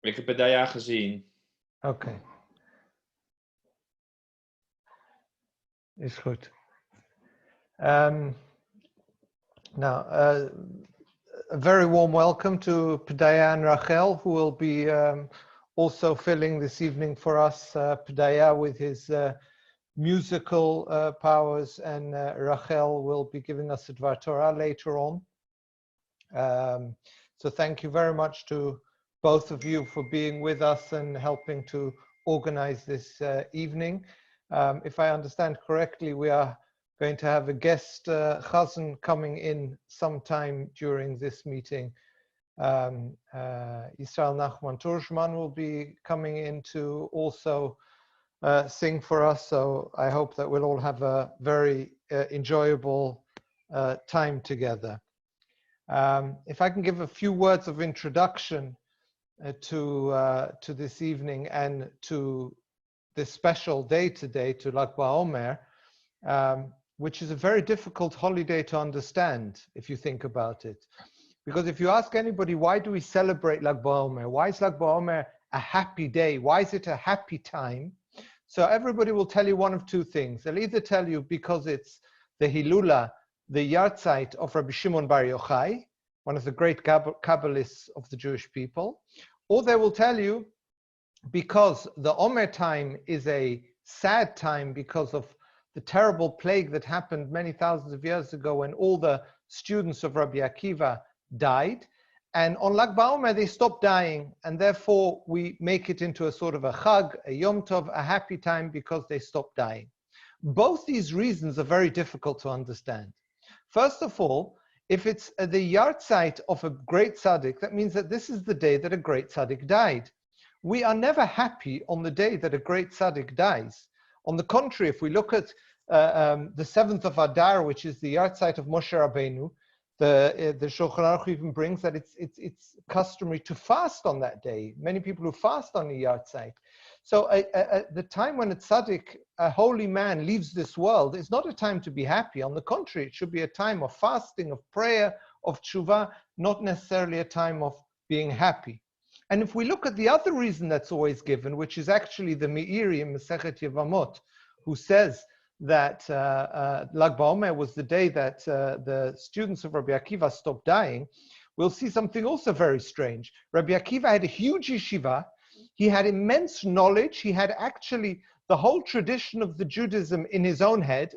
Ik heb Pdaya gezien. Oké. Is goed. Now, a very warm welcome to Pdaya and Rachel, who will be also filling this evening for us. Pdaya with his musical powers, and Rachel will be giving us a Dvar Torah later on. So thank you very much to both of you for being with us and helping to organize this evening. If I understand correctly, we are going to have a guest chazan coming in sometime during this meeting. Nachman Tjordman will be coming in to also sing for us. So I hope that we'll all have a very enjoyable time together. If I can give a few words of introduction to this evening and to this special day today, to Lag BaOmer, which is a very difficult holiday to understand if you think about it. Because if you ask anybody, why do we celebrate Lag BaOmer? Why is Lag BaOmer a happy day? Why is it a happy time? So everybody will tell you one of two things. They'll either tell you because it's the Hilula, the Yahrzeit of Rabbi Shimon Bar Yochai, one of the great Kabbalists of the Jewish people, or they will tell you because the Omer time is a sad time because of the terrible plague that happened many thousands of years ago when all the students of Rabbi Akiwa died. And on Lag BaOmer, they stopped dying, and therefore we make it into a sort of a chag, a yom tov, a happy time because they stopped dying. Both these reasons are very difficult to understand. First of all, if it's the Yahrzeit of a great tzaddik, that means that this is the day that a great tzaddik died. We are never happy on the day that a great tzaddik dies. On the contrary, if we look at the 7th of Adar, which is the Yahrzeit of Moshe Rabbeinu, the Shulchan Aruch even brings that it's customary to fast on that day. Many people who fast on the Yahrzeit. So the time when a tzaddik, a holy man, leaves this world is not a time to be happy. On the contrary, it should be a time of fasting, of prayer, of tshuva, not necessarily a time of being happy. And if we look at the other reason that's always given, which is actually the Meiri in Masechet Yevamot, who says that Lag BaOmer was the day that the students of Rabbi Akiwa stopped dying, we'll see something also very strange. Rabbi Akiwa had a huge yeshiva. He had immense knowledge. He had actually the whole tradition of the Judaism in his own head.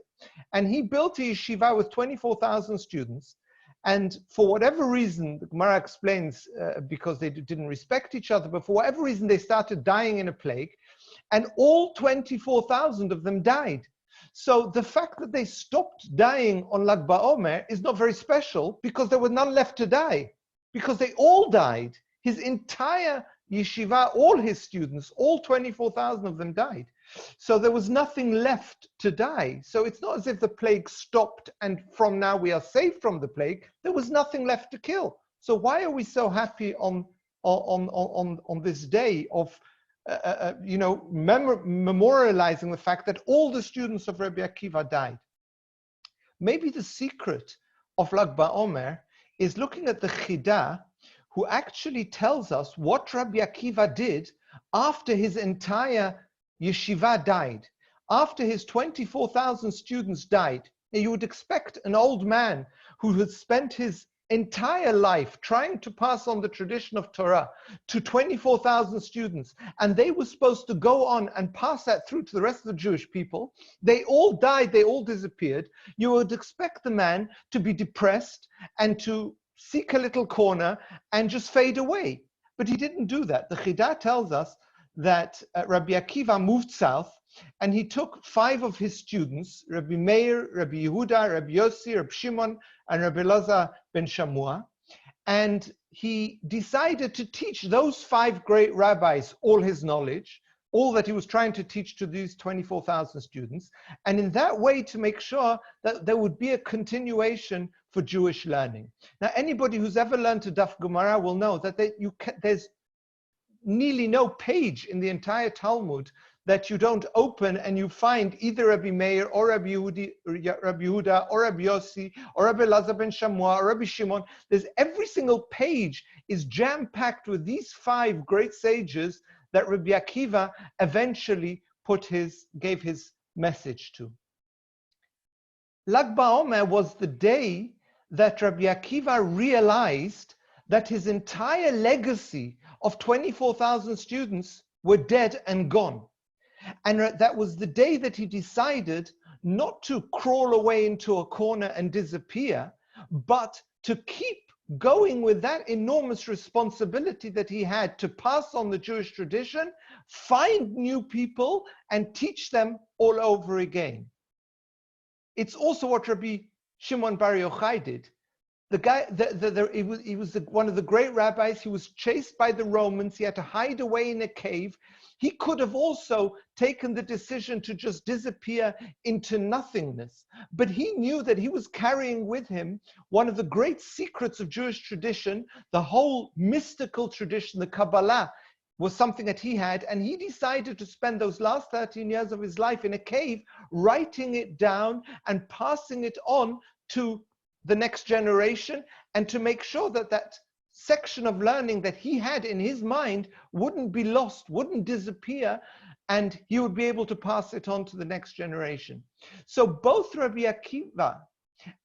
And he built a yeshiva with 24,000 students. And for whatever reason, the Gemara explains, because they didn't respect each other, but for whatever reason, they started dying in a plague. And all 24,000 of them died. So the fact that they stopped dying on Lag BaOmer is not very special because there were none left to die. Because they all died. His entire yeshiva, all his students, all 24,000 of them died. So there was nothing left to die. So it's not as if the plague stopped and from now we are safe from the plague. There was nothing left to kill. So why are we so happy on this day of memorializing the fact that all the students of Rabbi Akiwa died? Maybe the secret of Lag BaOmer is looking at the Chida, who actually tells us what Rabbi Akiwa did after his entire yeshiva died, after his 24,000 students died. Now, you would expect an old man who had spent his entire life trying to pass on the tradition of Torah to 24,000 students, and they were supposed to go on and pass that through to the rest of the Jewish people. They all died, they all disappeared. You would expect the man to be depressed and to seek a little corner and just fade away. But he didn't do that. The Chida tells us that Rabbi Akiwa moved south, and he took 5 of his students, Rabbi Meir, Rabbi Yehuda, Rabbi Yossi, Rabbi Shimon, and Rabbi Elazar ben Shamua, and he decided to teach those 5 great rabbis all his knowledge, all that he was trying to teach to these 24,000 students, and in that way to make sure that there would be a continuation for Jewish learning. Now, anybody who's ever learned a Daf Gemara will know that there's nearly no page in the entire Talmud that you don't open and you find either Rabbi Meir or Rabbi Yehuda or Rabbi Yossi or Rabbi Elazar ben Shamua or Rabbi Shimon. There's every single page is jam-packed with these 5 great sages that Rabbi Akiva eventually gave his message to. Lag BaOmer was the day that Rabbi Akiva realized that his entire legacy of 24,000 students were dead and gone. And that was the day that he decided not to crawl away into a corner and disappear, but to keep going with that enormous responsibility that he had to pass on the Jewish tradition, find new people, and teach them all over again. It's also what Rabbi Shimon Bar Yochai did. The guy, he was one of the great rabbis. He was chased by the Romans. He had to hide away in a cave. He could have also taken the decision to just disappear into nothingness. But he knew that he was carrying with him one of the great secrets of Jewish tradition, the whole mystical tradition, the Kabbalah, was something that he had, and he decided to spend those last 13 years of his life in a cave, writing it down and passing it on to the next generation, and to make sure that that section of learning that he had in his mind wouldn't be lost, wouldn't disappear, and he would be able to pass it on to the next generation. So both Rabbi Akiva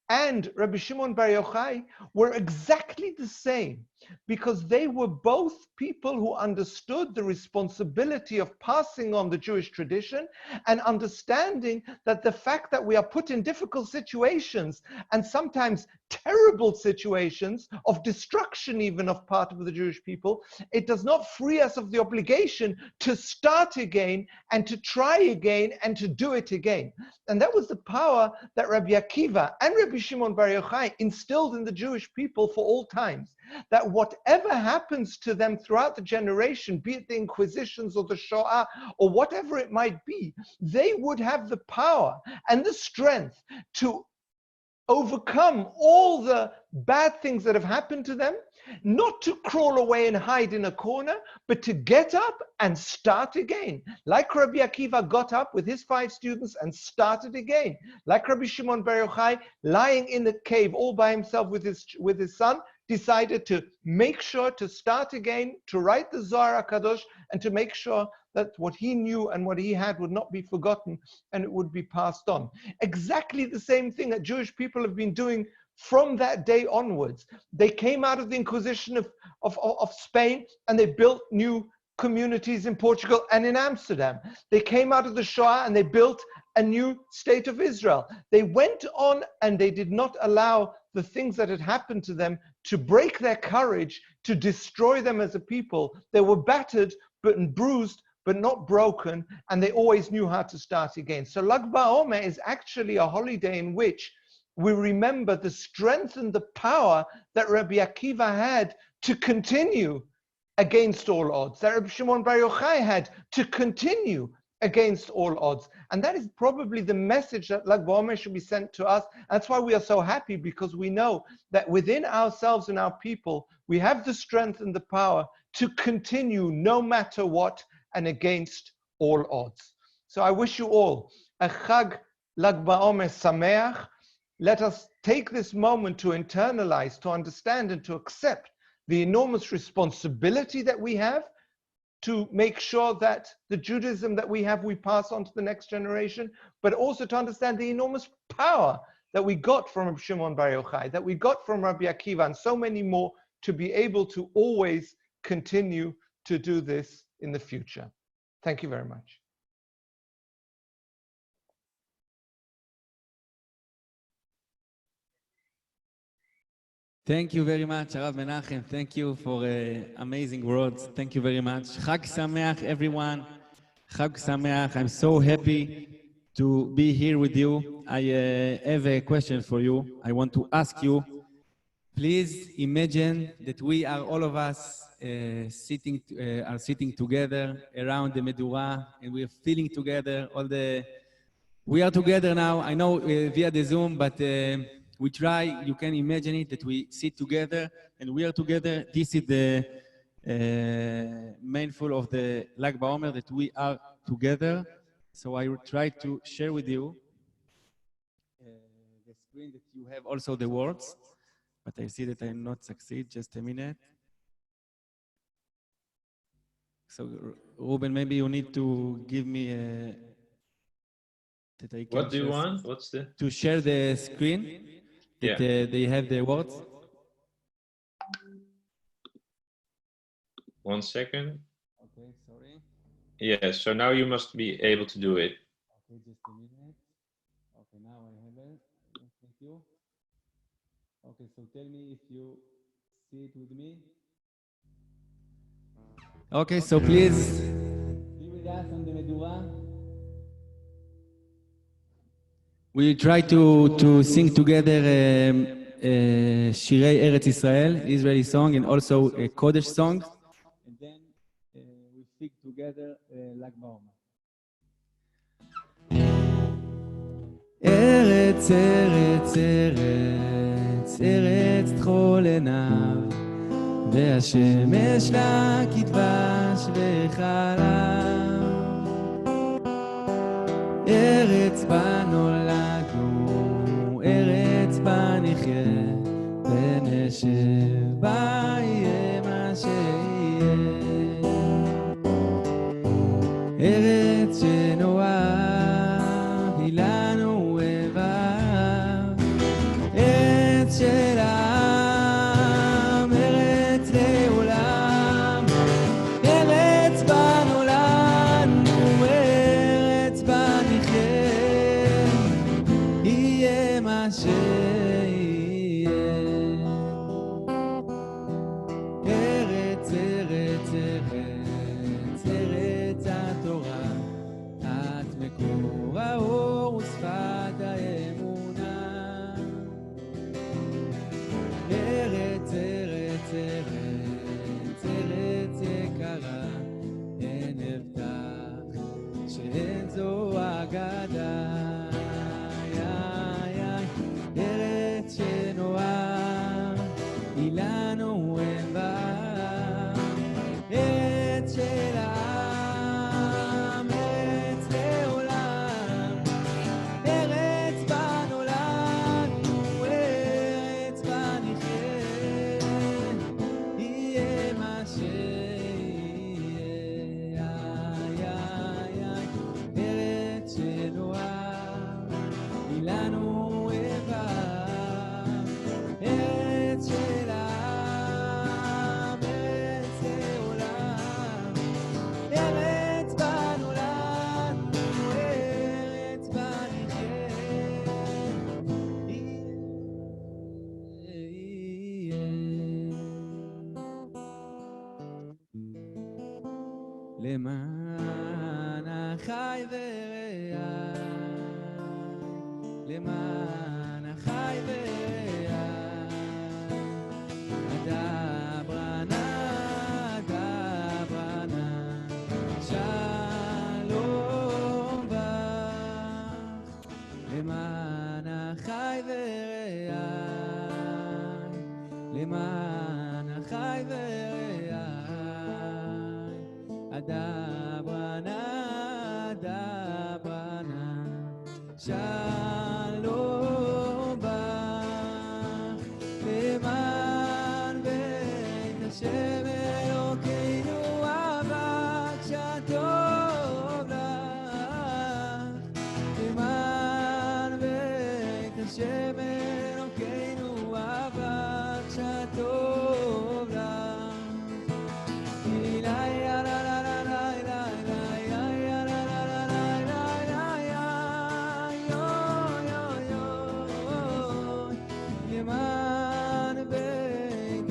and Rabbi Shimon Bar Yochai were exactly the same, because they were both people who understood the responsibility of passing on the Jewish tradition and understanding that the fact that we are put in difficult situations and sometimes terrible situations of destruction even of part of the Jewish people, it does not free us of the obligation to start again and to try again and to do it again. And that was the power that Rabbi Akiva and Rabbi Shimon Bar Yochai instilled in the Jewish people for all times, that whatever happens to them throughout the generation, be it the Inquisitions or the Shoah or whatever it might be, they would have the power and the strength to overcome all the bad things that have happened to them, not to crawl away and hide in a corner, but to get up and start again. Like Rabbi Akiva got up with his 5 students and started again. Like Rabbi Shimon Bar Yochai, lying in the cave all by himself with his son, decided to make sure to start again, to write the Zohar HaKadosh, and to make sure that what he knew and what he had would not be forgotten and it would be passed on. Exactly the same thing that Jewish people have been doing from that day onwards. They came out of the Inquisition of Spain and they built new communities in Portugal and in Amsterdam. They came out of the Shoah and they built a new state of Israel. They went on and they did not allow the things that had happened to them to break their courage, to destroy them as a people. They were battered but bruised, but not broken, and they always knew how to start again. So Lag BaOmer is actually a holiday in which we remember the strength and the power that Rabbi Akiva had to continue against all odds, that Rabbi Shimon Bar Yochai had to continue against all odds. And that is probably the message that Lag BaOmer should be sent to us. That's why we are so happy, because we know that within ourselves and our people, we have the strength and the power to continue no matter what and against all odds. So I wish you all a Chag Lag BaOmer Sameach. Let us take this moment to internalize, to understand, and to accept the enormous responsibility that we have to make sure that the Judaism that we have, we pass on to the next generation, but also to understand the enormous power that we got from Rabbi Shimon Bar Yochai, that we got from Rabbi Akiva, and so many more, to be able to always continue to do this in the future. Thank you very much. Thank you very much, Rav Menachem. Thank you for amazing words. Thank you very much. Chag Sameach, everyone. Chag Sameach. I'm so happy to be here with you. I have a question for you. I want to ask you, please imagine that we are all of us sitting together around the Medura, and we are feeling together. We are together now. I know via the Zoom, but we try. You can imagine it, that we sit together and we are together. This is the mindful of the Lag BaOmer, that we are together. So I will try to share with you the screen that you have also the words, but I see that I not succeed. Just a minute. So Ruben, maybe you need to give me that I can What do you want? What's the... To share the screen that they have the words. 1 second. Okay, sorry. Yes, so now you must be able to do it. Okay, just a minute. Okay, now I have it. Thank you. Okay, so tell me if you see it with me. Okay, so please be with us on the Medura. We try to sing together Shirei Eretz Israel, Israeli song, and also a Kodesh song. And then we sing together Lag BaOmer. ארץ, ארץ, ארץ, ארץ תכול עיניו, והשמש לה כדבש וחלב. ארץ בה נולדנו, ארץ בה נחיה, ונשב בה יהיה מה שיהיה. ארץ שנאהב היא לנו אהבה, ארץ של העם, ארץ לעולם, ארץ בה נולדנו, ארץ בה נחיה, יהיה מה שיהיה. ארץ, ארץ, ארץ, ארץ התורה, את מקור האור ושפת האמונה. ארץ, ארץ, ארץ, ארץ יקרה, אין הבטח שאין זו אגדה. ארץ שנאהב היא לנו אהבה, ארץ של העם, ארץ לעולם, ארץ בה נולדנו, ארץ בה נחיה, יהיה מה שיהיה. ארץ שנאהב היא לנו אהבה, ארץ של העם, ארץ לעולם, ארץ בה נולדנו, ארץ בה נחיה, למען החי ורעי, למען החי ורעי, אדברה נא, שלום בך, למען החי ורעי, למען החי ורעי, אדברה נא, שלום בך, למען בית השם אלוקינו אבק שטוב לך, למען בית השם אלוקינו אבק שטוב לך.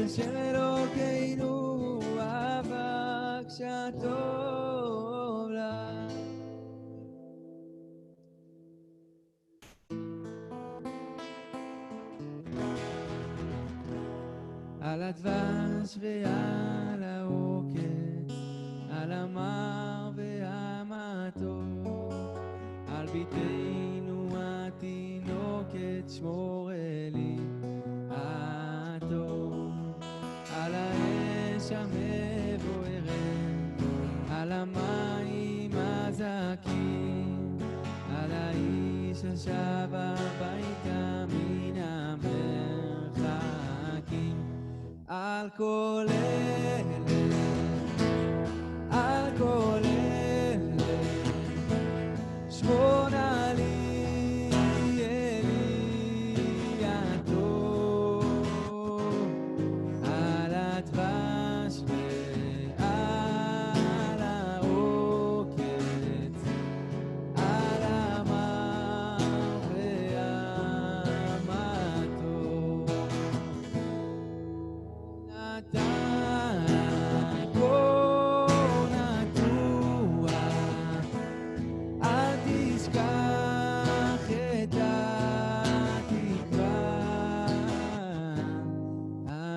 השם אלוקינו אבק שטוב לך. על הדבש ועל העוקץ, על המר והמתוק, על ביתנו התינוקת שמור אלי הטוב, על האש המבוערת, על המים הזהבים, על כל אלה, על כל אלה, שמונה לי אלי הטוב, על הדבש ועל העוקץ, על המר והמתוק. נתן כה נטוע, אל תשכח את התקווה,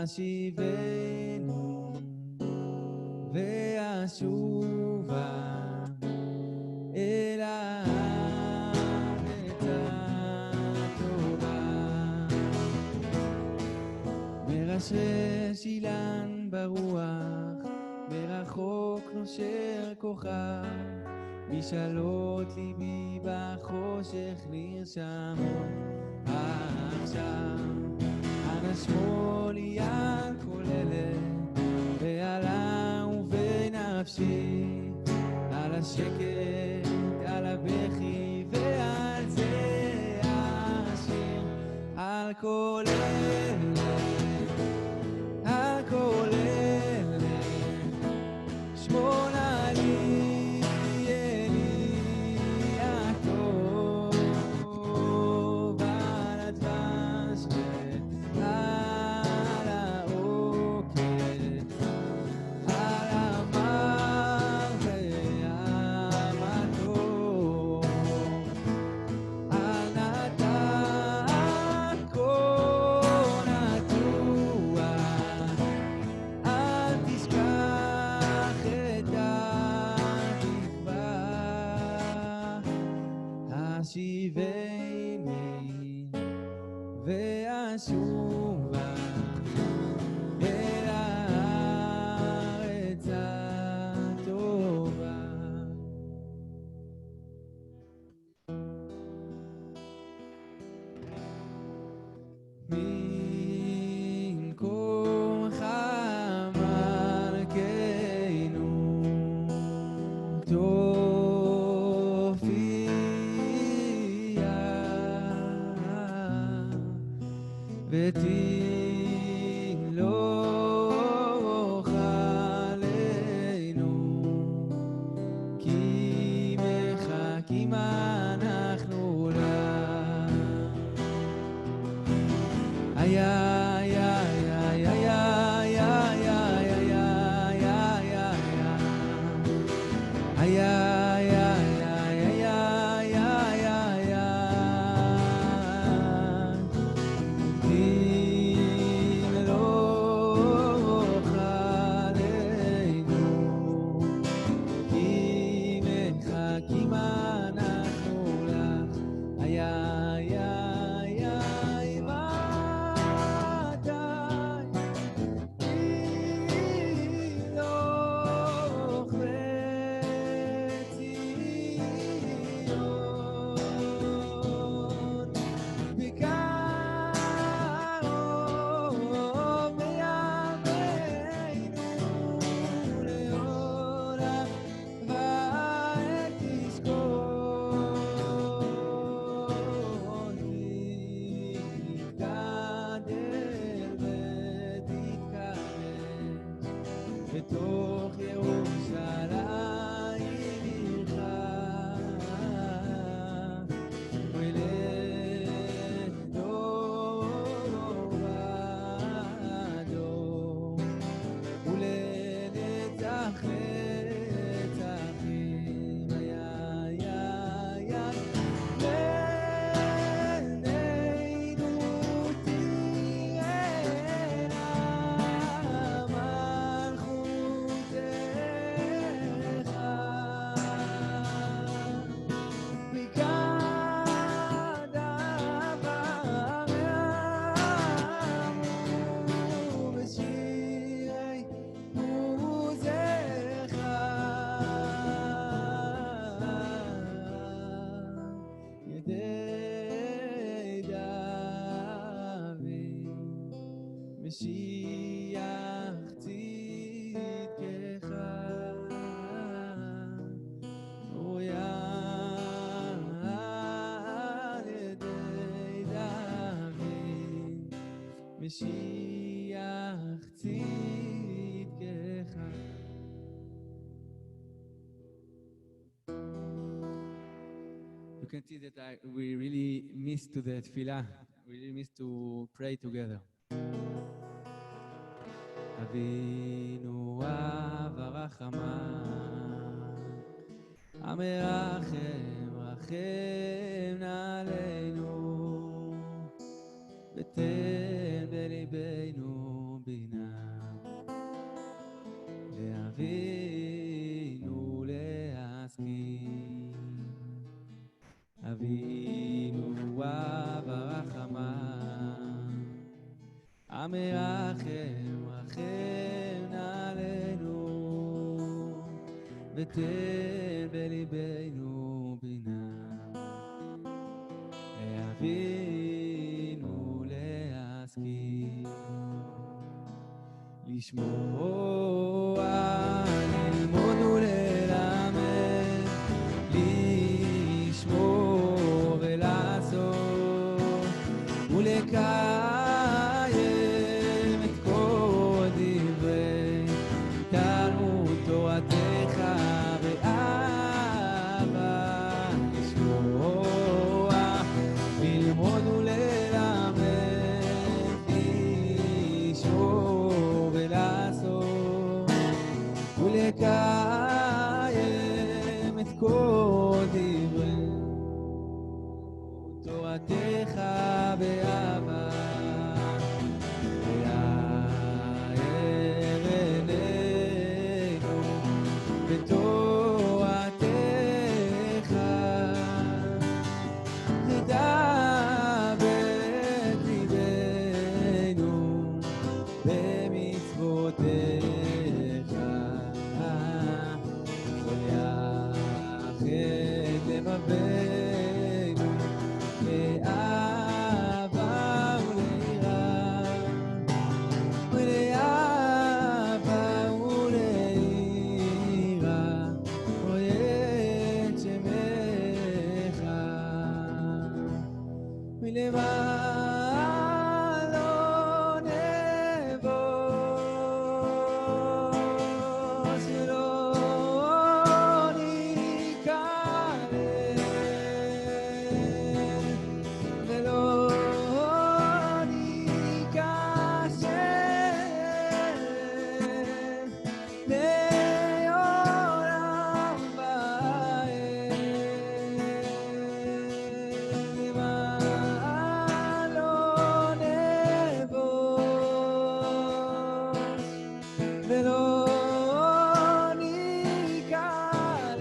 אשיבנו ואשובה אל הארץ הטובה. מרשרש אילן ברוח, מרחוק נושר כוכב, משאלות ליבי בחושך נרשמו עכשיו. אנא שמור לי על כל אלה, ועלה ובנפשי, על השקט, על הבכי, ועל זה אשיר. על כל אלה, על כל אלה, שמונה לי אלי הטוב, על הדבש ועל העוקץ, על המר והמתוק. משיח צדקך. You can see that we really miss to the tefillah. We really miss to pray together. אבינו אב הרחמן, המרחם רחם עלינו, ותן בליבנו בינה, לאבינו להשכיל. אבינו אב הרחמן, המרחם רחם עלינו, ותן בליבנו בינה, לאבינו להשכיל. לשמוע, ללמוד וללמד, לשמור ולעשות ולקיים את כל דברי תלמוד תורתך באהבה. לשמוע, ללמוד וללמד, לשמור ולעשות ולקיים את כל דברי תורתך באהבה. ויאר עינינו בתורתך, תדבק ליבנו במצוותיך, ויאחד לבבנו לאהבה וליראה, ולאהבה וליראה, רואה את שמך. מלמעלה לא נבוש, ולא ניכלם, ולא ניכשל, לעולם ועד. למעלה לא נבוש, ולא ניכלם,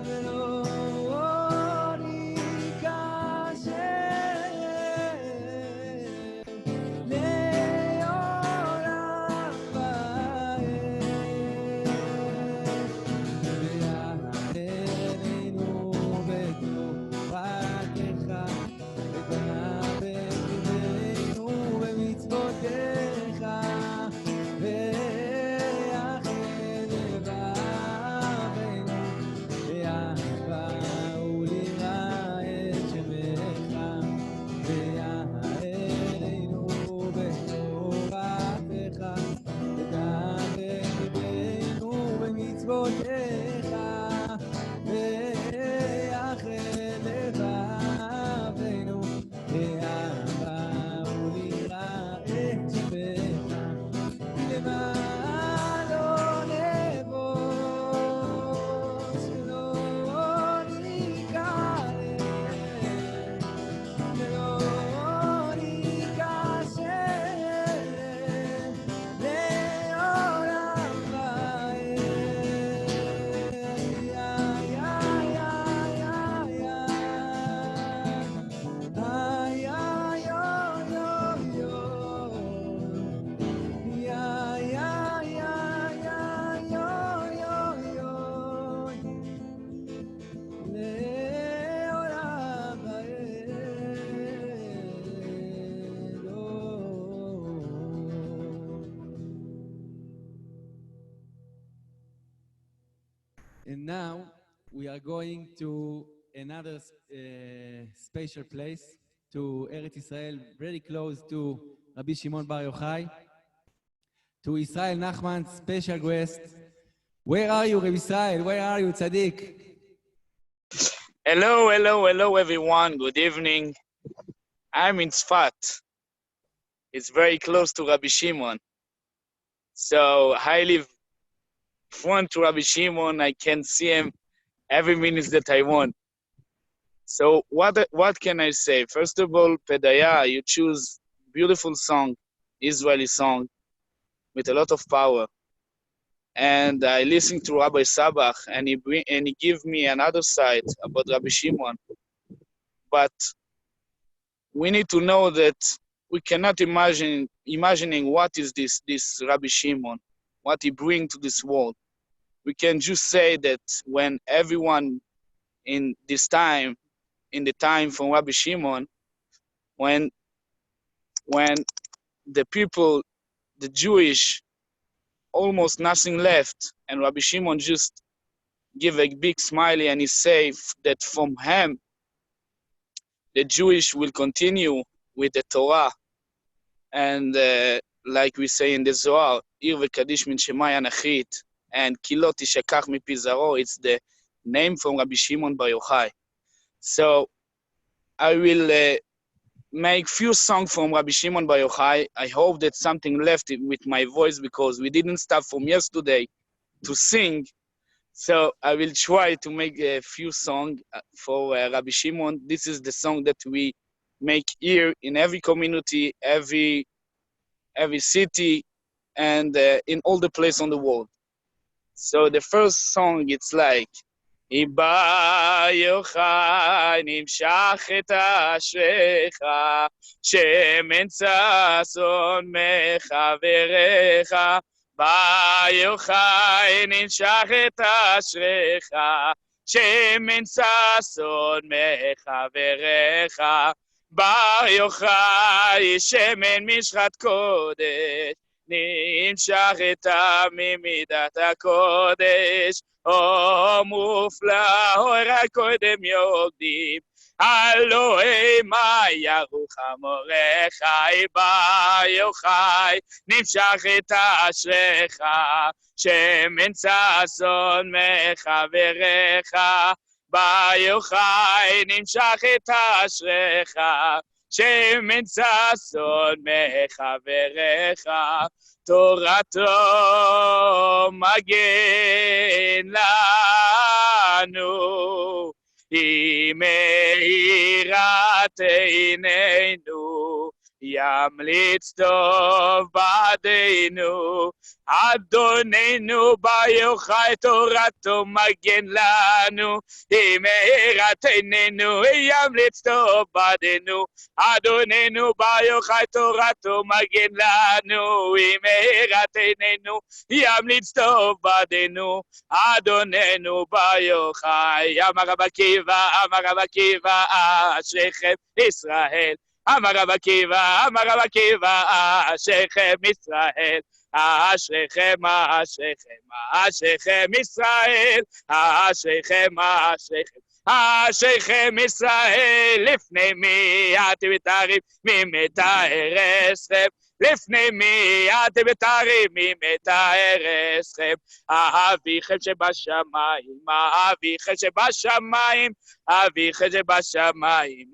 ולא ניכשל, לעולם ועד. ויעננו בתורתך, ותדבק ליבנו במצוותיך, ויאחד לבבנו לאהבה וליראה את שמך. ויעננו בתורתך, ותדבק ליבנו במצוותיך, ויאחד לבבנו לאהבה וליראה את שמך. למעלה לא נבוש, ולא ניכלם, ולא ניכשל, לעולם ועד. And now we are going to another special place to Eretz Israel, very close to Rabbi Shimon Bar Yochai, to Israel Nachman, special guest. Where are you, Rabbi Israel? Where are you, Tzaddik? Hello, hello, hello, everyone. Good evening. I'm in Tzfat. It's very close to Rabbi Shimon. So I live front to Rabbi Shimon. I can see him every minute that I want. So what can I say? First of all, Pdaya, you choose beautiful song, Israeli song, with a lot of power. And I listened to Rabbi Sebbag, and he gave me another side about Rabbi Shimon. But we need to know that we cannot imagining what is this Rabbi Shimon, what he brings to this world. We can just say that when everyone in this time, in the time from Rabbi Shimon, when the people, the Jewish, almost nothing left, and Rabbi Shimon just give a big smiley and he say that from him, the Jewish will continue with the Torah. And like we say in the Zohar, Ir v'kadish min shemai anachit, and kilot tishakach mipi zaro, it's the name from Rabbi Shimon Bar Yochai. So I will make few songs from Rabbi Shimon Bar Yochai. I hope that something left with my voice because we didn't stop from yesterday to sing. So I will try to make a few songs for Rabbi Shimon. This is the song that we make here in every community, every city, and in all the places on the world. So the first song, it's like, Ibar Yochai nimshach et ashrecha, shemen tzason mechaverecha. Bar Yochai nimshach et ashrecha, shemen tzason mechaverecha. Bar Yochai shemen mishchat kodesh, נמשך איתה ממידת הקודש, מופלא, רק קודם יוקדים, הלא אימה ירוחם אורך, בר יוחאי, נמשך את אשריך, שמן ששון מחבריך, בר יוחאי, נמשך את אשריך, שמן ששון מחבריך, תורתו מגן לנו, היא מאירת עינינו, ימליץ טוב בעדינו, אדוננו בר יוחאי תורתו מגן לנו, היא מאירת עינינו, ימליץ טוב בעדינו, אדוננו בר יוחאי תורתו מגן לנו, היא מאירת עינינו, ימליץ טוב בעדינו, אדוננו בר יוחאי. אמר רב עקיבא, אשריכם ישראל. אמר רב עקיבא, אשריכם ישראל. אשריכם ישראל, אשריכם ישראל, לפני מי אתם מתארים, מי מתאר אתכם, לפני מי אתם מתארים, מי מתאר אתכם, אביכם שבשמיים, אביכם שבשמיים, אביכם שבשמיים,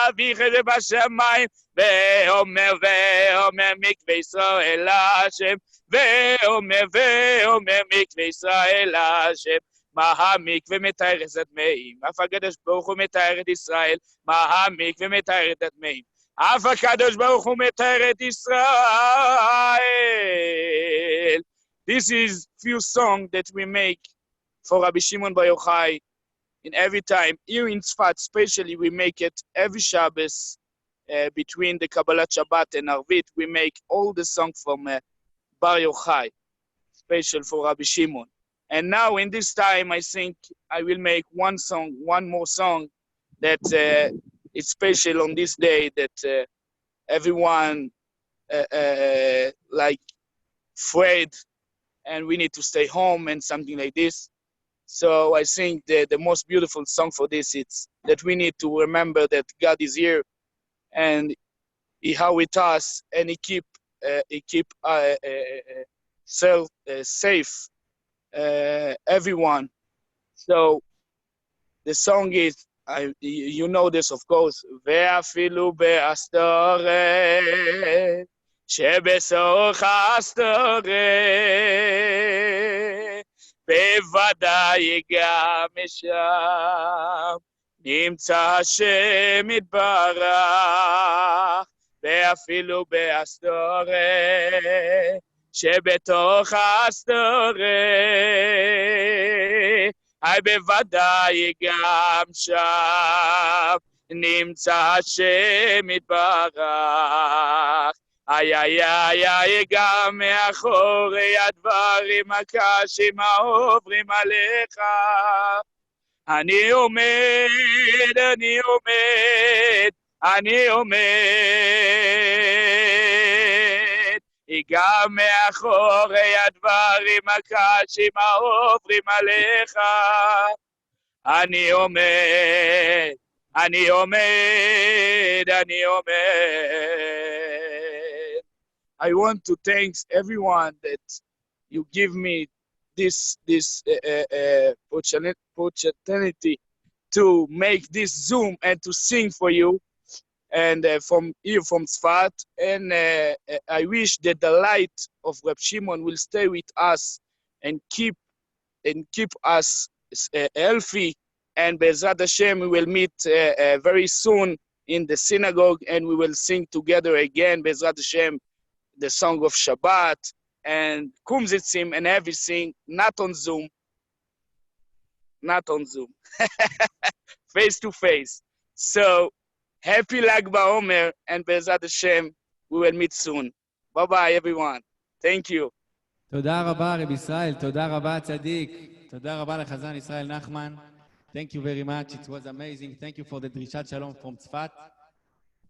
אביכם שבשמיים, ואומר מקווה ישראל השם, ואומר מקווה ישראל השם. מה המקווה מתאר את הטמאים? אף הקדוש ברוך הוא מתאר את ישראל. מה המקווה מתאר את הטמאים? אף הקדוש ברוך הוא מתאר את ישראל. This is few song that we make for Rabbi Shimon Bar Yochai in every time. Here in Tzfat, especially, we make it every Shabbos between the Kabbalat Shabbat and Arvit. We make all the songs from Bar Yochai, special for Rabbi Shimon. And now in this time, I think I will make one more song that is special on this day, that everyone like afraid and we need to stay home and something like this. So I think the most beautiful song for this is that we need to remember that God is here and he how with us, and he keep self safe everyone. So the song is, you know this of course, ואפילו בהסתרת שבסוך הסתרת בוודאי גם שם נמצא השם יתברך, ואפילו בהסתרת שבתוך הסתרת בוודאי גם שם נמצא השם יתברך. גם מאחורי הדברים הקשים העוברים עליך אני עומד, אני עומד, אני עומד. גם מאחורי הדברים הקשים העוברים עליך אני עומד, אני עומד, אני עומד. I want to thank everyone that you give me this opportunity to make this Zoom and to sing for you, and from Tzfat. And I wish that the light of Reb Shimon will stay with us and keep us healthy. And Be'ezrat Hashem, we will meet very soon in the synagogue, and we will sing together again, Be'ezrat Hashem, the song of Shabbat and Kumzitzim and everything, not on Zoom, face to face. So happy Lag BaOmer, and Be'ezrat Hashem, we will meet soon. Bye bye everyone. Thank you. תודה רבה רב ישראל, תודה רבה צדיק, תודה רבה לחזן ישראל נחמן. Thank you very much, it was amazing. Thank you for the Drishat Shalom from Tzfat.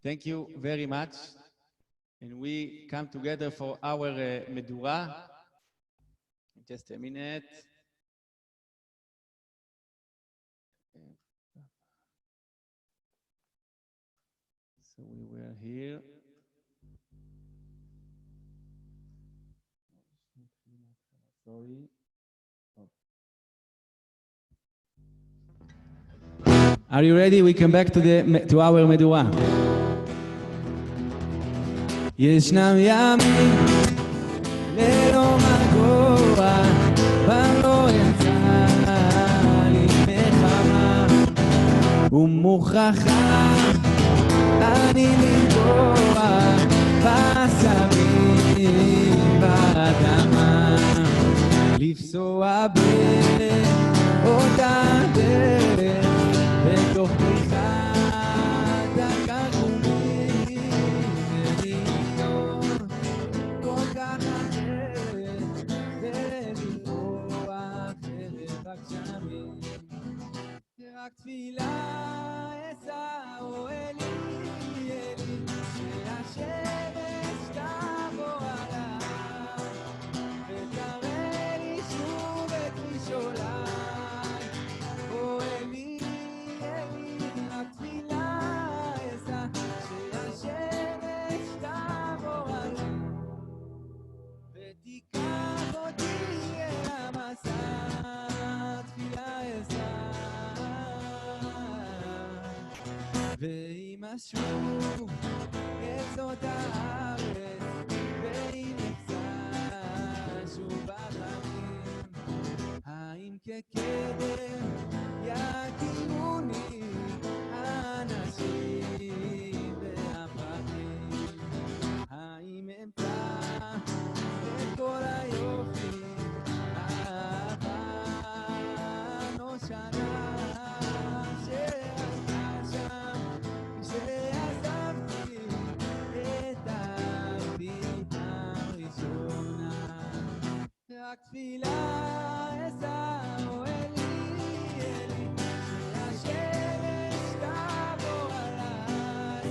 Thank you very much. And we come together for our Medura. Just a minute. So we were here. Sorry. Are you ready? We come back to our Medura. ישנם ימים ללא מגוע ולא יצא לי נחמה ומוכרחה אני לנגוע בשמים באדמה לפסוע באותה דרך בתוך פריחת הכרמלים ולהיות כל כך אחרת ולברוח חרב הגשמים רק תפילה אשא אוהלי אלי שהשמש תבוא עליי ותראה לי שוב את מכשוליי אוהלי אלי רק תפילה אשא שהשמש תבוא עליי ותיקח אותי אל המסע תפילה אשא ואם אשוב אל זאת הארץ ואם אפסע שוב בחיים האם כקדם יכירוני האנשים והפרחים האם אמצא את כל היופי האהבה נושנה שעשתה שם שעזבתי את הפרידה הראשונה רק תפילה אשא אוהלי אלי שהשמש תבוא עליי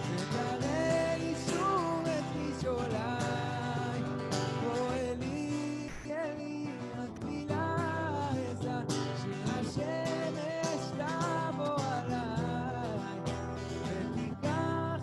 ותראה לי שוב את מכשוליי אוהלי אלי רק תפילה אשא שהשמש תבוא עליי ותיקח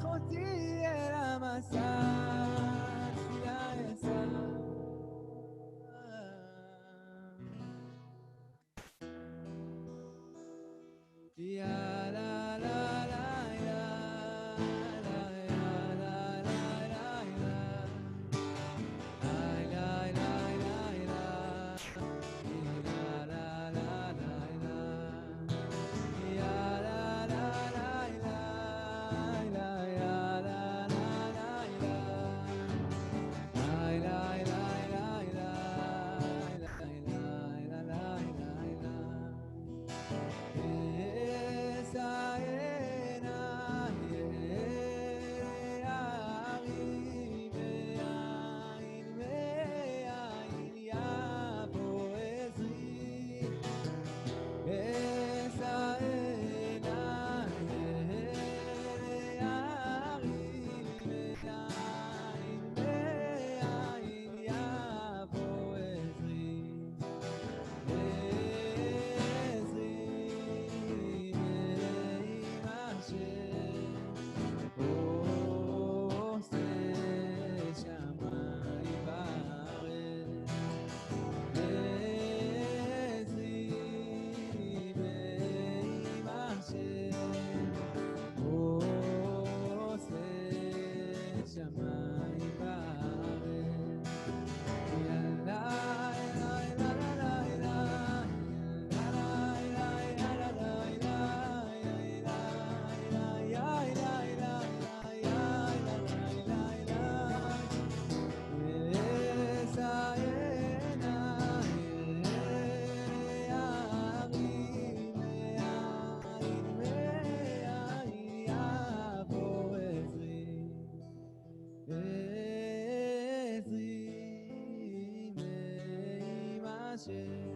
השם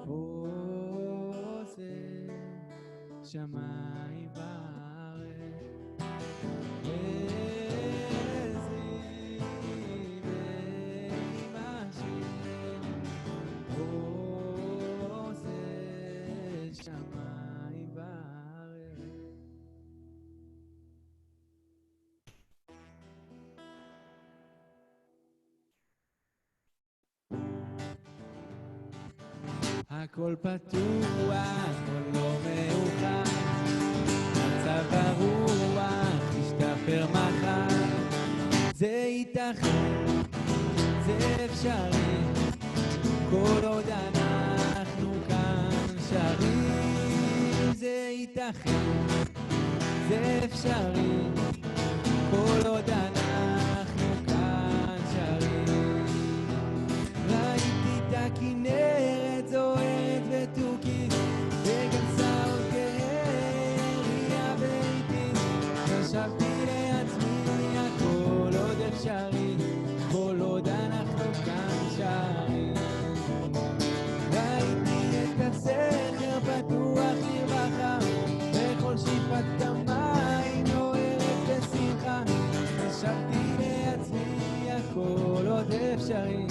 עושה שמיים וארץ. עזרי ועם השם עושה שמיים וארץ. הכל פתוח, הכל לא מאוחר, מצב הרוח ישתפר מחר. זה ייתכן, זה אפשרי, כל עוד אנחנו כאן שרים. זה ייתכן, זה אפשרי, כל עוד אנחנו כאן שרים. ראיתי את הכנרת זוהרת ותוכית, וגם סעוד כהריה ואיטית. חשבתי לעצמי הכל עוד אפשרי, כל עוד אנחנו כאן שרים. ראיתי את הסכר פתוח לרווחה, וכל שפת המים נוערת בשמחה. חשבתי לעצמי הכל עוד אפשרי,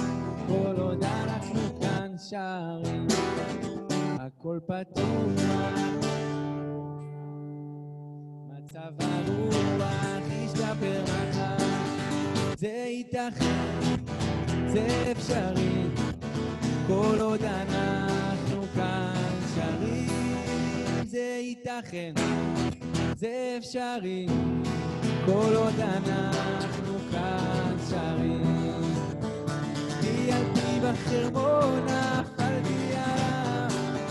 כל עוד אנחנו כאן שרים. הכל פתוח, מצב הרוח ישתפר מחר. זה ייתכן, זה אפשרי, כל עוד אנחנו כאן שרים. זה ייתכן, זה אפשרי, כל עוד אנחנו כאן שרים. טיילתי בחרמון, נפלתי עליו,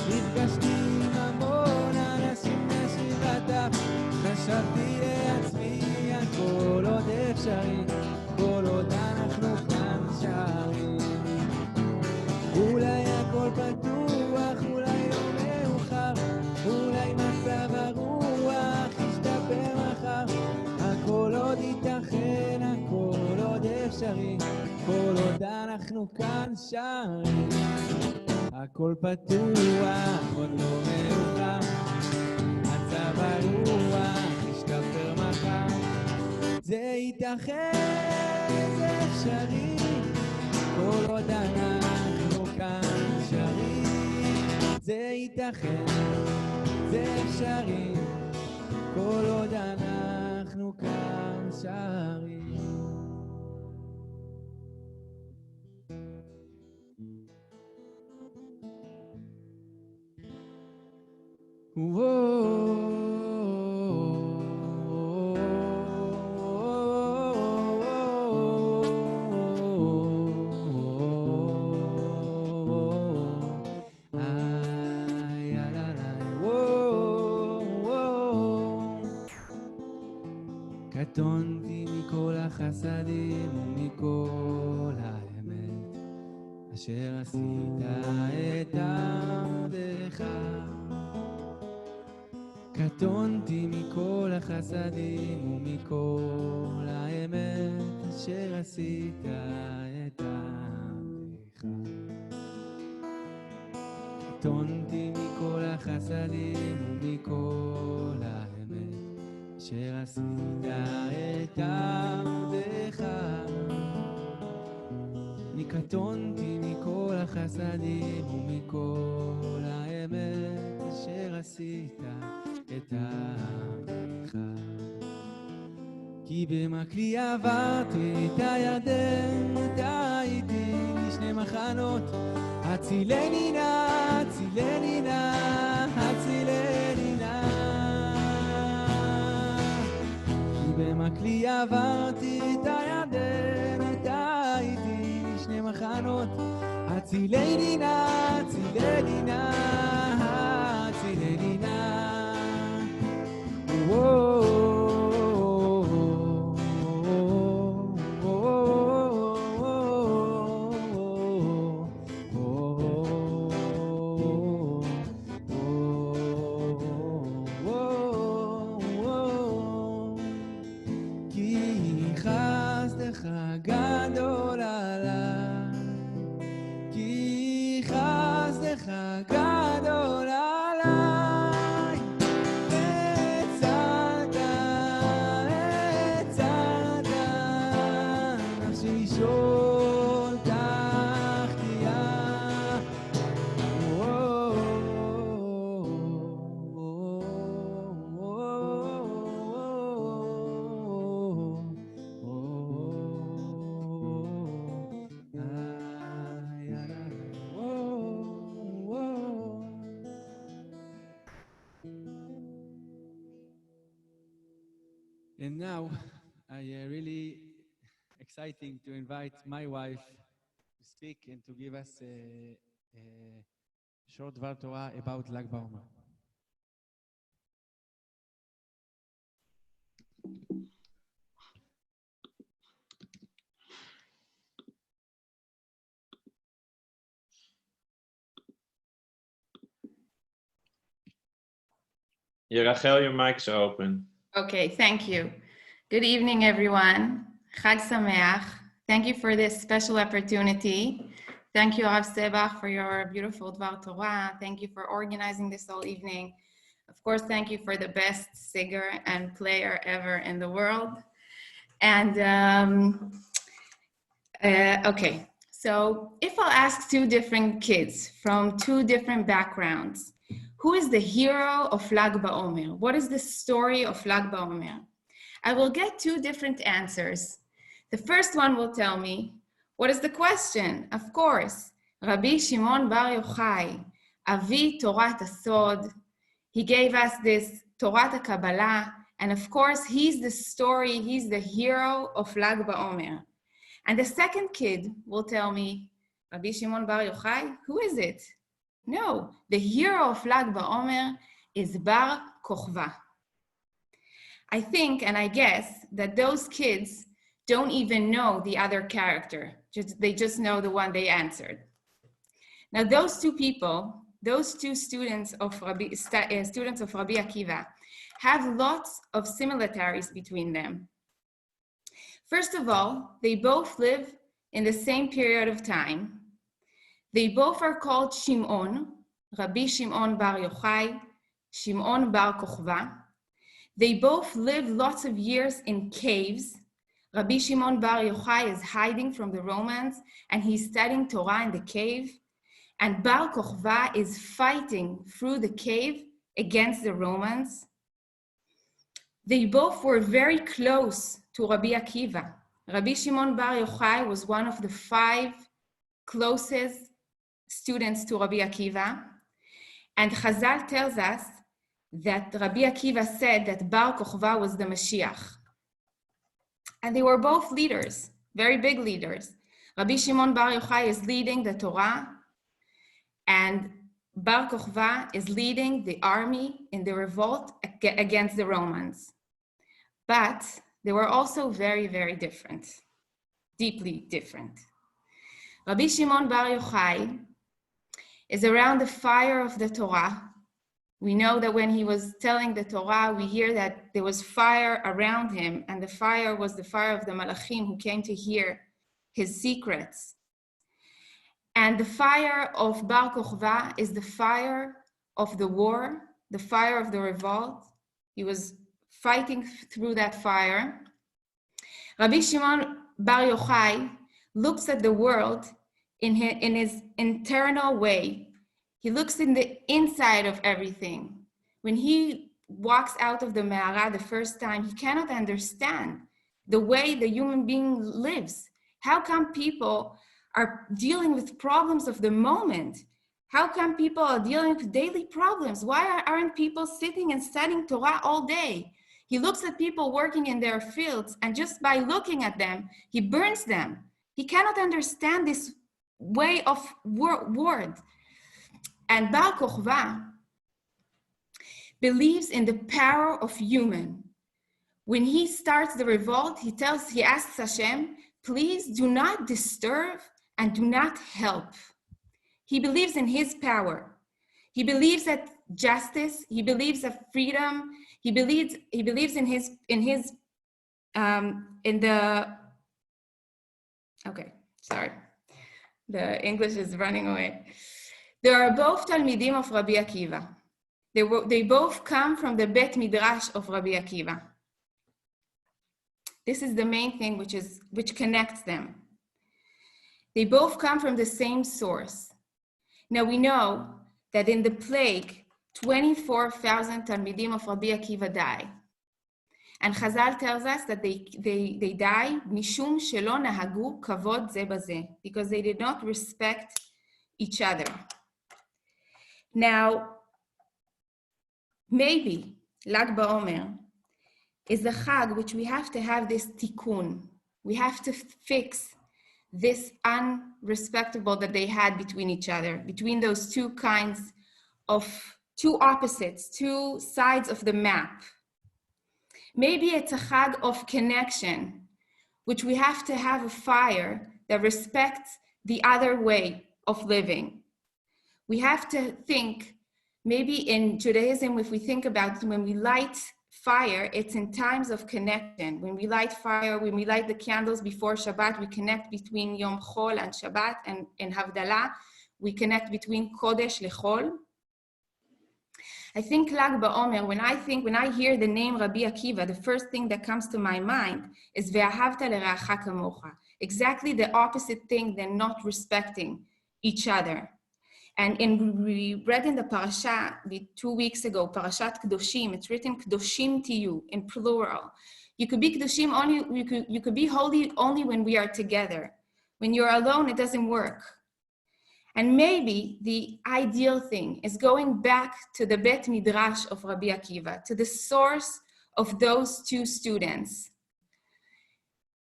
נפגשתי עם המון אנשים נשירת אף. חשבתי לעצמי הכל עוד אפשרי, כל עוד אנחנו כאן שרים. אולי הכל פתוח, אולי לא מאוחר, אולי מצב הרוח ישתפר מחר. הכל עוד ייתכן, הכל עוד אפשרי, כל עוד אנחנו כאן שרים. הכל פתוח, עוד לא מאוחר, מצב הרוח ישתפר מחר. זה ייתכן, זה אפשרי, כל עוד אנחנו כאן שרים. זה ייתכן, זה אפשרי, כל עוד אנחנו כאן שרים. קטונתי מכל החסדים ומכל האמת אשר עשית את עבדך. קטונתי מכל החסדים ומכל האמת אשר עשית את עבדך. קטונתי מכל החסדים ומכל האמת אשר עשית את עבדך. אני קטונתי מכל החסדים ומכל האמת אשר עשית את עבדך. כי במקלי עברתי את הירדן, הייתי לשני מחנות. הצילני נא, הצילני נא, הצילני נא. כי במקלי עברתי את הירדן, הייתי לשני מחנות. הצילני נא, הצילני נא, הצילני נא. כי גדול עליי, הצלת, הצלת, נפשי שול תחתיה. And now, I really exciting to invite my wife to speak and to give us a short Dvar Torah about Lag BaOmer. Rachel, your mic is open. Okay, thank you. Good evening, everyone. Chag Sameach. Thank you for this special opportunity. Thank you, Rav Sebbag, for your beautiful Dvar Torah. Thank you for organizing this whole evening. Of course, thank you for the best singer and player ever in the world. And okay, so if I'll ask two different kids from two different backgrounds, who is the hero of Lag BaOmer? What is the story of Lag BaOmer? I will get two different answers. The first one will tell me, what is the question? Of course, Rabbi Shimon Bar Yochai, Avi Torat HaSod. He gave us this Torat HaKabbalah, and of course, he's the story, he's the hero of Lag BaOmer. And the second kid will tell me, Rabbi Shimon Bar Yochai, who is it? No, the hero of Lag BaOmer is Bar Kochva. I think and I guess that those kids don't even know the other character. They just know the one they answered. Now those two people, those two students of Rabbi Akiva have lots of similarities between them. First of all, they both live in the same period of time. They both are called Shimon, Rabbi Shimon Bar Yochai, Shimon Bar Kochva. They both lived lots of years in caves. Rabbi Shimon Bar Yochai is hiding from the Romans and he's studying Torah in the cave. And Bar Kochva is fighting through the cave against the Romans. They both were very close to Rabbi Akiva. Rabbi Shimon Bar Yochai was one of the 5 closest students to Rabbi Akiva. And Chazal tells us that Rabbi Akiva said that Bar Kochva was the Mashiach. And they were both leaders, very big leaders. Rabbi Shimon Bar Yochai is leading the Torah, and Bar Kochva is leading the army in the revolt against the Romans. But they were also very, very different, deeply different. Rabbi Shimon Bar Yochai is around the fire of the Torah. We know that when he was telling the Torah, we hear that there was fire around him, and the fire was the fire of the Malachim who came to hear his secrets. And the fire of Bar Kochva is the fire of the war, the fire of the revolt. He was fighting through that fire. Rabbi Shimon Bar Yochai looks at the world in his internal way. He looks in the inside of everything. When he walks out of the Me'ara the first time, he cannot understand the way the human being lives. How come people are dealing with problems of the moment? How come people are dealing with daily problems? Why aren't people sitting and studying Torah all day? He looks at people working in their fields, and just by looking at them, he burns them. He cannot understand this way of word. And Bar Kochva believes in the power of human. When he starts the revolt, he asks Hashem, please do not disturb and do not help. He believes in his power. He believes that justice, he believes that freedom, he believes okay, sorry. The English is running away. They are both Talmidim of Rabbi Akiva. They both come from the Bet Midrash of Rabbi Akiva. This is the main thing which connects them. They both come from the same source. Now we know that in the plague, 24,000 Talmidim of Rabbi Akiva die. And Chazal tells us that they die mishum shelo nahagu kavod ze baze, because they did not respect each other. Now, maybe Lag BaOmer is a chag which we have to have this tikkun. We have to fix this unrespectable that they had between each other, between those two kinds of, two opposites, two sides of the map. Maybe it's a chag of connection, which we have to have a fire that respects the other way of living. We have to think, maybe in Judaism, if we think about when we light fire, it's in times of connection. When we light fire, when we light the candles before Shabbat, we connect between Yom Chol and Shabbat, and in Havdalah, we connect between Kodesh Lechol. I think Lag BaOmer, when I hear the name Rabbi Akiva, the first thing that comes to my mind is Ve'ahavta l'reacha kamocha. Exactly the opposite thing than not respecting each other. And we read in the parasha 2 weeks ago, Parashat Kedoshim, it's written Kedoshim to you in plural. You could be Kedoshim only, you could be holy only when we are together. When you're alone, it doesn't work. And maybe the ideal thing is going back to the Bet Midrash of Rabbi Akiva, to the source of those two students.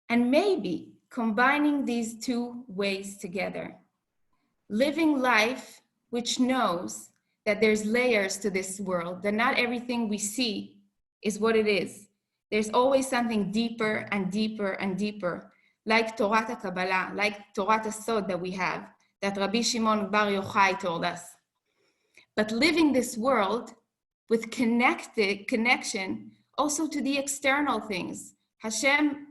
And maybe combining these two ways together. Living life which knows that there's layers to this world, that not everything we see is what it is. There's always something deeper and deeper and deeper, like Torah Kabbalah, like Torah Sod that we have, that Rabbi Shimon Bar Yochai told us. But living this world with connection also to the external things. Hashem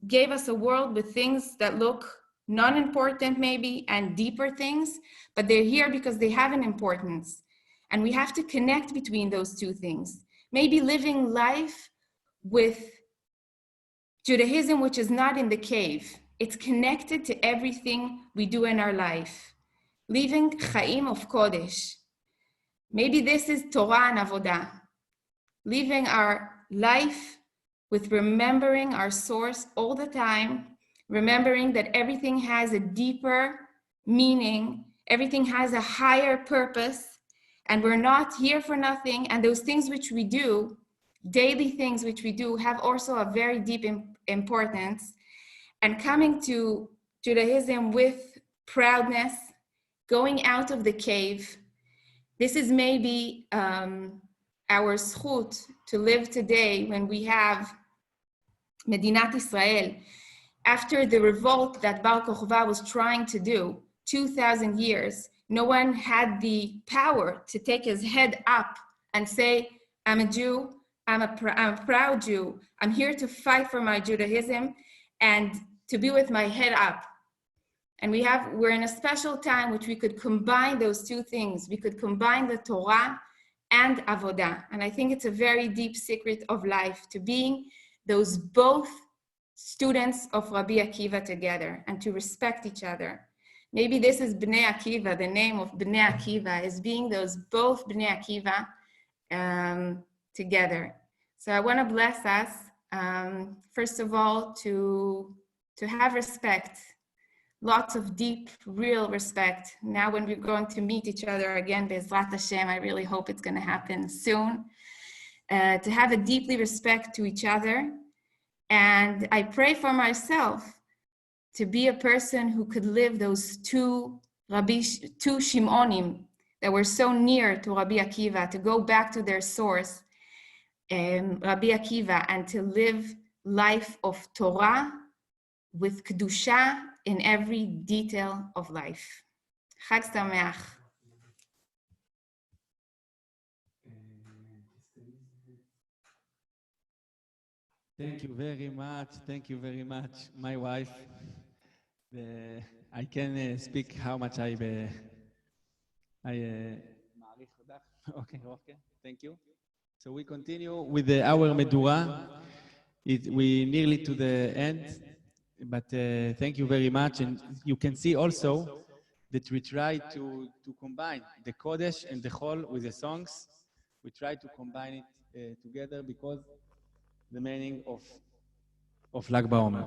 gave us a world with things that look non-important maybe and deeper things, but they're here because they have an importance. And we have to connect between those two things. Maybe living life with Judaism, which is not in the cave. It's connected to everything we do in our life. Living Chaim of Kodesh. Maybe this is Torah and Avodah. Living our life with remembering our source all the time, remembering that everything has a deeper meaning, everything has a higher purpose, and we're not here for nothing. And those things which we do, daily things which we do, have also a very deep importance. And coming to Judaism with proudness, going out of the cave. This is maybe our zchut to live today when we have Medinat Israel. After the revolt that Bar Kokhba was trying to do, 2,000 years, no one had the power to take his head up and say, I'm a Jew, I'm a proud Jew, I'm here to fight for my Judaism and to be with my head up. And we're in a special time which we could combine those two things. We could combine the Torah and Avodah. And I think it's a very deep secret of life, to being those both students of Rabbi Akiva together and to respect each other. Maybe this is Bnei Akiva, the name of Bnei Akiva is being those both Bnei Akiva together. So I want to bless us, first of all, to have respect, lots of deep, real respect. Now when we're going to meet each other again, Be'ezrat Hashem, I really hope it's going to happen soon, to have a deeply respect to each other. And I pray for myself to be a person who could live those two Shimonim that were so near to Rabbi Akiva, to go back to their source, Rabbi Akiva, and to live life of Torah with Kedusha in every detail of life. Chag Sameach. Thank you very much. Thank you very much, my wife. I can speak how much I מעריך אותך. Okay, thank you. So we continue with our Medura. We nearly to the end, but thank you very much. And you can see also that we try to combine the Kodesh and the Chol with the songs. We try to combine it together because the meaning of Lag BaOmer.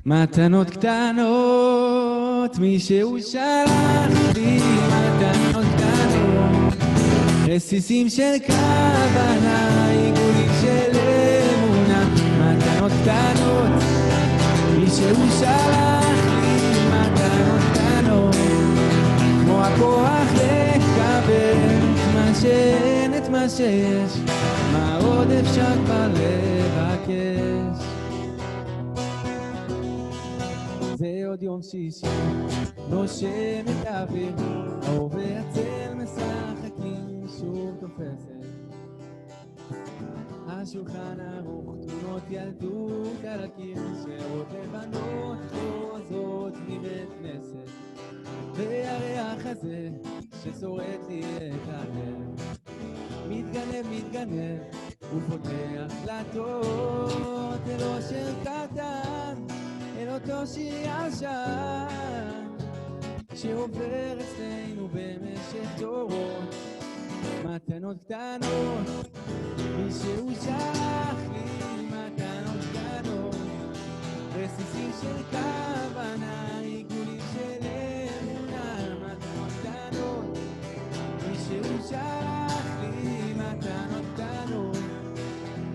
מתנות קטנות, מישהו שלח לי מתנות קטנות, רסיסים של כוונה, עיגולים של אמונה. מתנות קטנות, מישהו שלח לי מתנות קטנות, כמו הכוח לקבל את מה שאין, את מה שיש, מה עוד אפשר כבר לבקש. זה עוד יום שישי, נושם את האוויר, האור והצל משחקים, שוב תופסת. השולחן ערוך, תמונות ילדות על הקיר, שערות לבנות חוזרות מבית כנסת. והריח הזה ששורט לי את הלב, מתגנב, ופותח דלתות אל אושר קטן, אל אותו שיר ישן שעובר אצלנו במשך דורות. מתנות קטנות, מישהו שלח לי מתנות קטנות, רסיסים של כוונה, עיגולים של אמונה. מתנות קטנות, מישהו שלח לי מתנות קטנות,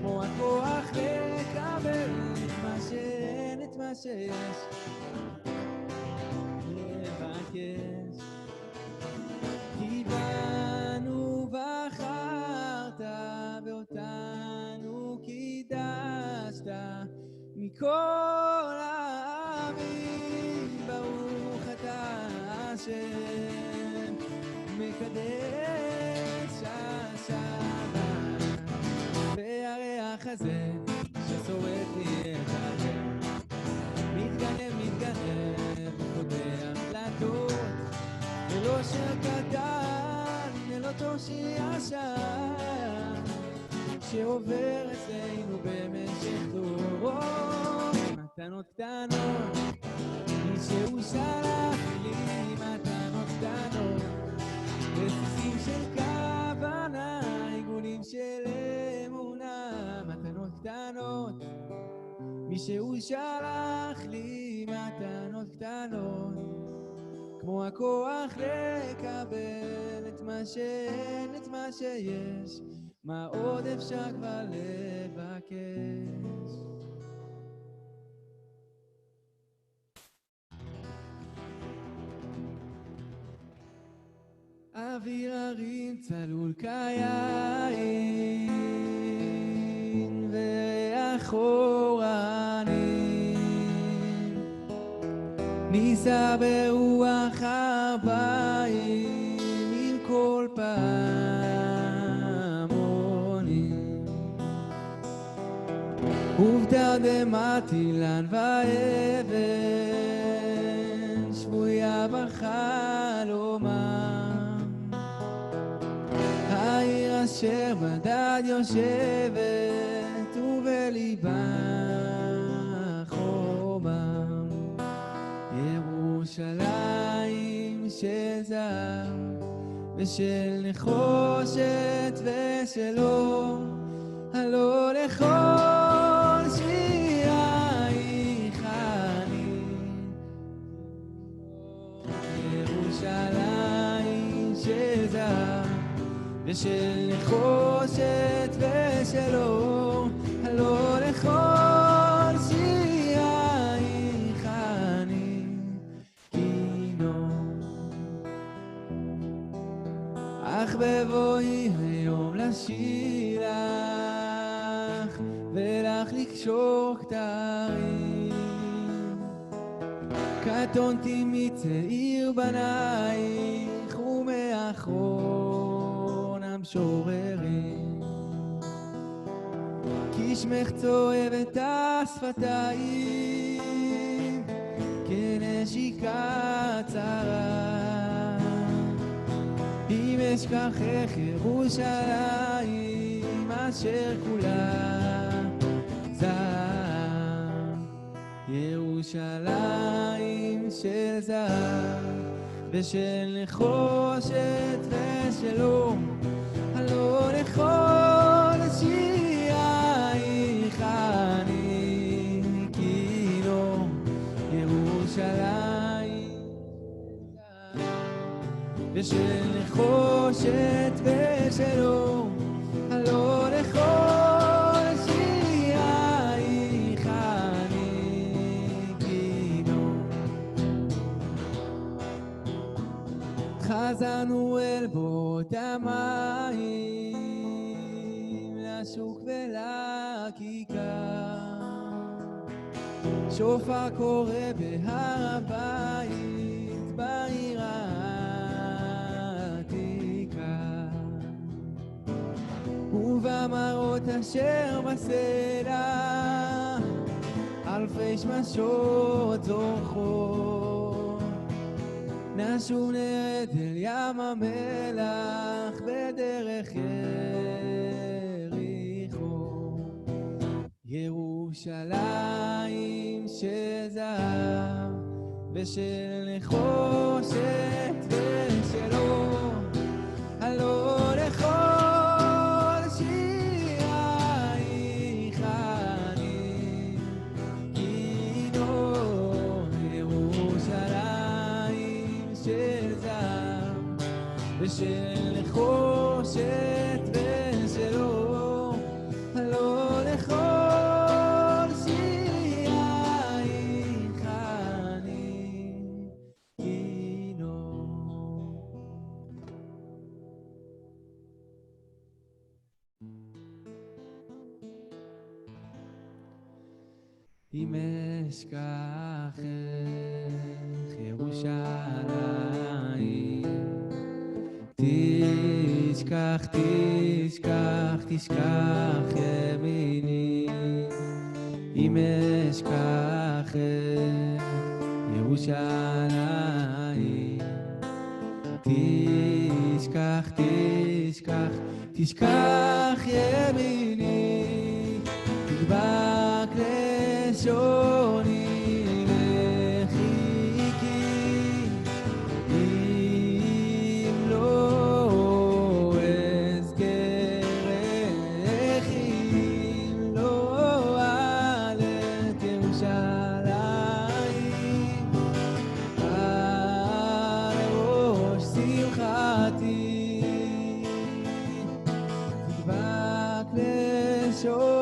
כמו הכוח לקבל את מה שאין, את מה שיש, לבקש. כי בנו בחרת ואותנו קידשת מכל העמים. ברוך אתה השם מקדש השבת. והריח הזה ששורט לי את הלב, מתגנב, פותח דלתות אל אושר קטן, אל אותו שיר ישן שעובר אצלנו במשך דורות. מתנות קטנות, מישהו שלח לי מתנות קטנות, רסיסים של כוונה, עיגולים של אמונה. מתנות קטנות, מישהו שלח לי מתנות קטנות, כמו הכוח לקבל את מה שאין, את מה שיש, מה עוד אפשר כבר לבקש. אוויר הרים צלול כיין וריח אורנים, נישא ברוח הבאים עם כל פעמונים, ובתרדמת אילן ואבן שבויה בחלומם. העיר אשר בדד יושבת ובליבה חומם, ירושלים של זהב ושל נחושת ושל אור, הלא לכל שירייך אני. ירושלים של זהב ושל נחושת ושל אור, הלא לכל שירייך אני כינור. אך בבואי היום לשיר לך ולך לקשור כתרים, קטונתי מצעיר בנייך ומאחרון המשוררים, כי שמך צועב את השפתיים כנשיקה צרה. אם אשכחך ירושלים אשר כולה זהב, ירושלים של זהב ושל נחושת ושלום, הלא לכל שירייך אני כאילו ירושלים ושל נחושת ושלום, הלא לכל שירייך אני כאילו. חזרנו אל בוט המים, לשוק ולכיכר, שופר קורא בהר הבית בעיר העתיקה, ובמראות אשר בסלע אלפי שמשות זוכרות. נשוב נרד אל ים המלח בדרך יריחו, ירושלים של זהב ושל נחושת ושלום, הלא לכל שירייך אני כאילו ירושלים של זהב ושל נחושת ושלום, הלא לכל שירייך אני כאילו. אם אשכחך ירושלים, תשכח תשכח תשכח ימיני. אם אשכחך ירושלים, תשכח תשכח תשכח ימיני. תדבק לשוני לחיכי, אם לא אזכרך, אם לא אעלה את ירושלים על ראש שמחתי. תדבק לשוני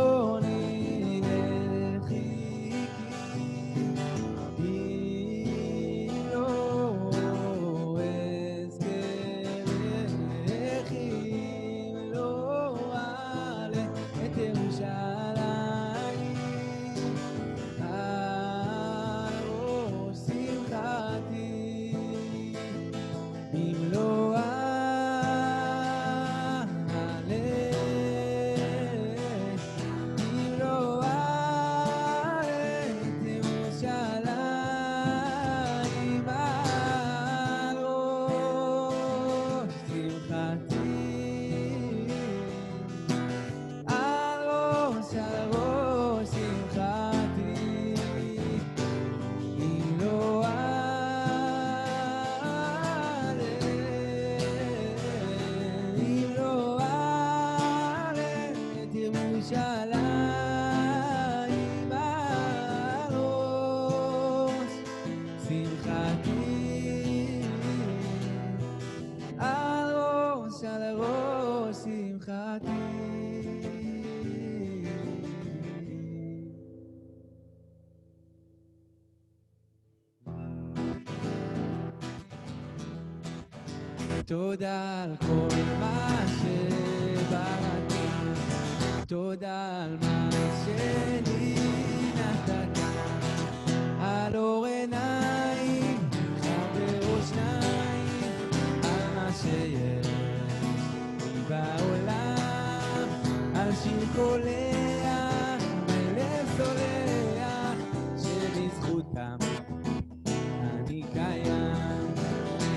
תודה על כל מה שבראת, תודה על מה שלי נתת, על אור עיניי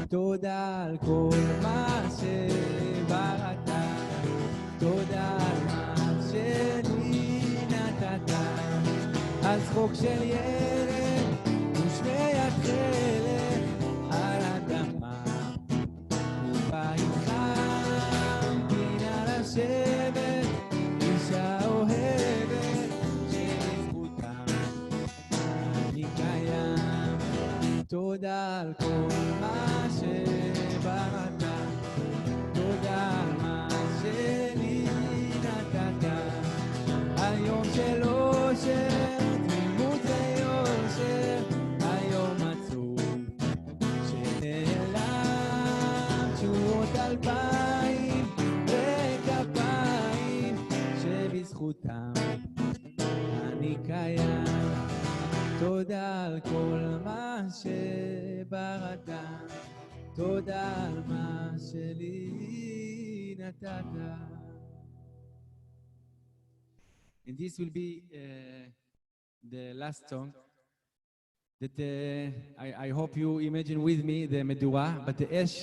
תודה על כל מה שבראת, תודה על מה שלי נתת, על צחוק של ילד ושמיעת חלק על אדמה ובית חם, פינה לשבת, אישה אוהבת שבזכותם אני קיים. תודה על כל מה שבראת, תודה על מה שלי נתת, היום של אושר, תמימות ויושר, היום עצוב שנעלם, תשורות 2000 וכפיים שבזכותם אני קיים. תודה על כל מה שבראת, תודה על מה שלי נתת. And this will be the last song that I hope you imagine with me, the Medura, but the Esh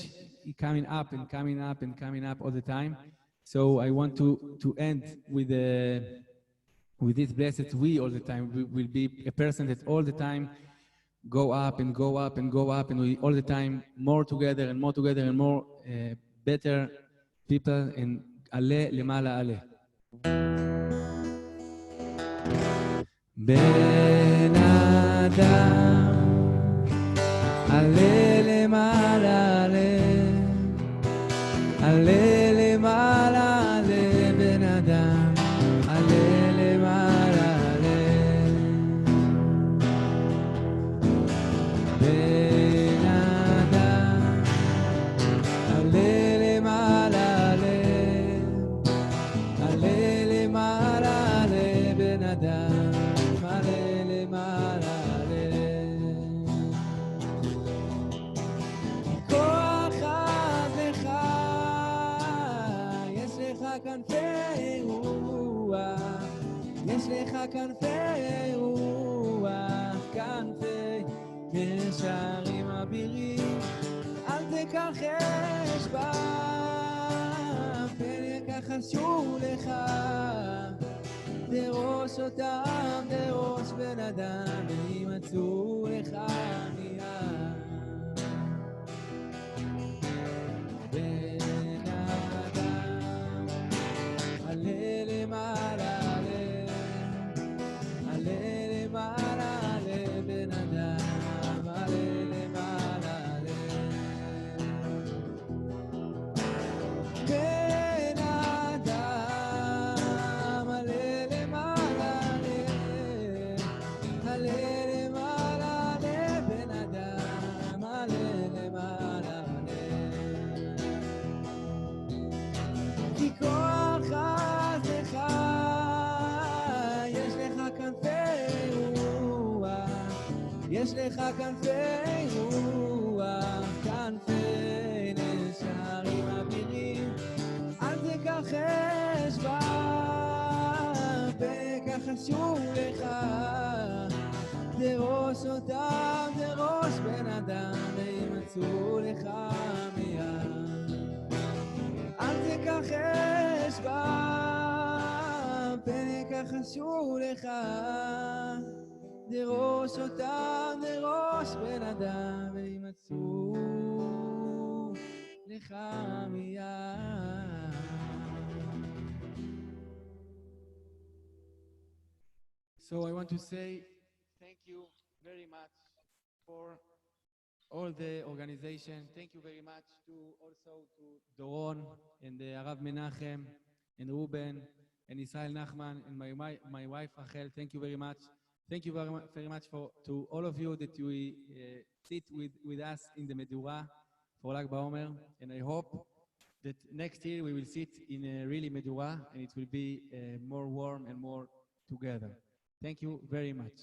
is coming up and coming up and coming up all the time. So I want to end with this blessed we all the time. We will be a person that all the time go up and go up and go up, and we all the time more together and more together and more better people, and Ale Lemala Ale. Ben Adam, Ale Lemala Ale, Ale Lemala Ale, Ben Adam, Ale Lemala Ale, Ben Adam, Ale Lemala Ale, Ale Lemala Ale, Ben Adam, Ale Lemala Ale. כוח עד לך, יש לך כנפי רוח, יש לך כנפי רוח, כנפי נשרים אבירים, אל תכחש בם, פן יכחשו לך, דרוש אותם, דרוש בן אדם, וימצאו לך מיד. בן אדם, עלה למעלה, עלה למעלה, עלה בן אדם, עלה למעלה, עלה. בן אדם, עלה למעלה, עלה למעלה, עלה בן אדם, עלה למעלה, עלה. כי כוח עז לך, יש לך כנפי רוח, יש לך כנפי רוח, כנפי נשרים אבירים, אל תכחש בם, וכחשו לך, דרוש אותם, דרוש בן אדם, וימצאו לך מיד. אל תכחש בם, פן יכחשו לך, דרוש אותם, דרוש בן אדם, וימצאו לך מיד. So I want to say thank you very much for all the organization. Thank you very much to also to Doron and the Rav Menachem and Ruben and Israel Nachman and my wife Rachel. Thank you very much. Thank you very much to all of you that you sit with us in the Medura for Lag BaOmer, and I hope that next year we will sit in a really Medura and it will be more warm and more together. Thank you very much.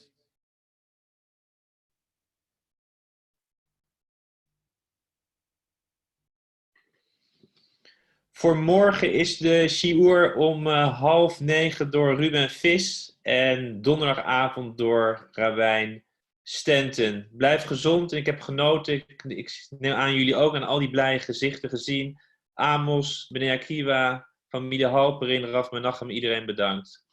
Voor morgen is de shiur om 8:30 door Ruben Vis en donderdagavond door Rabbijn Stanton. Blijf gezond en ik heb genoten. Ik neem aan jullie ook en al die blije gezichten gezien. AMOS, meneer Akiwa, familie Halperin, Menachem, iedereen bedankt.